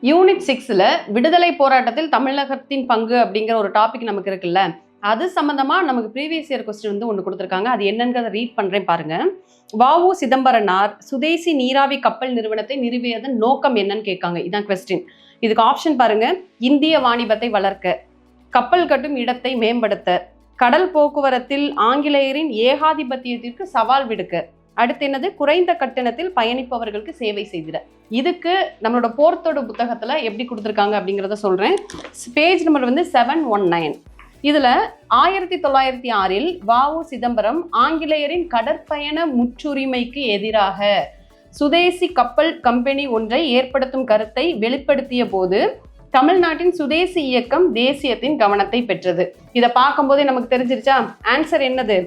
Unit 6ல விடுதலை போராட்டத்தில் தமிழகத்தின் பங்கு அப்படிங்கிற ஒரு டாபிக் நமக்கு இருக்குல்ல, அது சம்பந்தமா நமக்கு ப்ரீவியஸ் இயர் கொஸ்டின் வந்து ஒன்று கொடுத்துருக்காங்க. அது என்னங்கிறத ரீட் பண்றேன் பாருங்க. வ.உ. சிதம்பரனார் சுதேசி நீராவி கப்பல் நிறுவனத்தை நிறுவியதன் நோக்கம் என்னன்னு கேட்காங்க. இதான் கொஸ்டின். இதுக்கு ஆப்ஷன் பாருங்க. இந்திய வாணிபத்தை வளர்க்க, கப்பல் கட்டும் இடத்தை மேம்படுத்த, கடல் போக்குவரத்தில் ஆங்கிலேயரின் ஏகாதிபத்தியத்திற்கு சவால் விடுக்க, அடுத்து என்னது, குறைந்த கட்டணத்தில் பயணிப்பவர்களுக்கு சேவை செய்திட. இதுக்கு நம்மளோட போர்த்தோட புத்தகத்துல எப்படி கொடுத்துருக்காங்க அப்படிங்கிறத சொல்றேன். பேஜ் நம்பர் வந்து 719. இதுல 1906 வ.உ. சிதம்பரம் ஆங்கிலேயரின் கடற்பயண முற்றுரிமைக்கு எதிராக சுதேசி கப்பல் கம்பெனி ஒன்றை ஏற்படுத்தும் கருத்தை வெளிப்படுத்திய போது தமிழ்நாட்டின் சுதேசி இயக்கம் தேசியத்தின் கவனத்தை பெற்றது. இதை பார்க்கும்போதே நமக்கு தெரிஞ்சிருச்சா ஆன்சர் என்னது?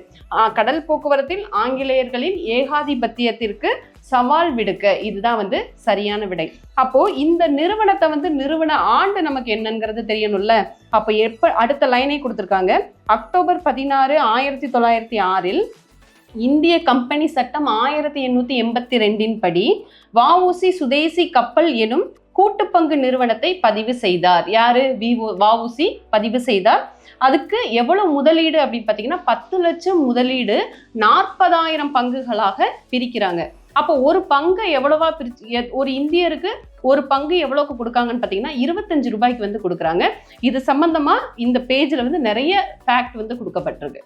கடல் போக்குவரத்தில் ஆங்கிலேயர்களின் ஏகாதிபத்தியத்திற்கு சவால் விடுக்க. இதுதான் வந்து சரியான விடை. அப்போ இந்த நிறுவனத்தை வந்து நிறுவன ஆண்டு நமக்கு என்னங்கிறது தெரியணும்ல. அப்போ அடுத்த லைனை கொடுத்துருக்காங்க. அக்டோபர் 16, 1906 இந்திய கம்பெனி சட்டம் 1882 படி வ.உ.சி. சுதேசி கப்பல் எனும் கூட்டுப்பங்கு நிறுவனத்தை பதிவு செய்தார். யாரு? வ.உ.சி. பதிவு செய்தார். அதுக்கு எவ்வளவு முதலீடு அப்படின்னு பார்த்தீங்கன்னா 10 லட்சம் முதலீடு 40,000 பங்குகளாக பிரிக்கிறாங்க. அப்போ ஒரு பங்கை எவ்வளவா பிரிச்சு, ஒரு இந்தியருக்கு ஒரு பங்கு எவ்வளவுக்கு கொடுக்காங்கன்னு பார்த்தீங்கன்னா 25 ரூபாய்க்கு வந்து கொடுக்குறாங்க. இது சம்பந்தமா இந்த பேஜ்ல வந்து நிறைய ஃபேக்ட் வந்து கொடுக்கப்பட்டிருக்கு.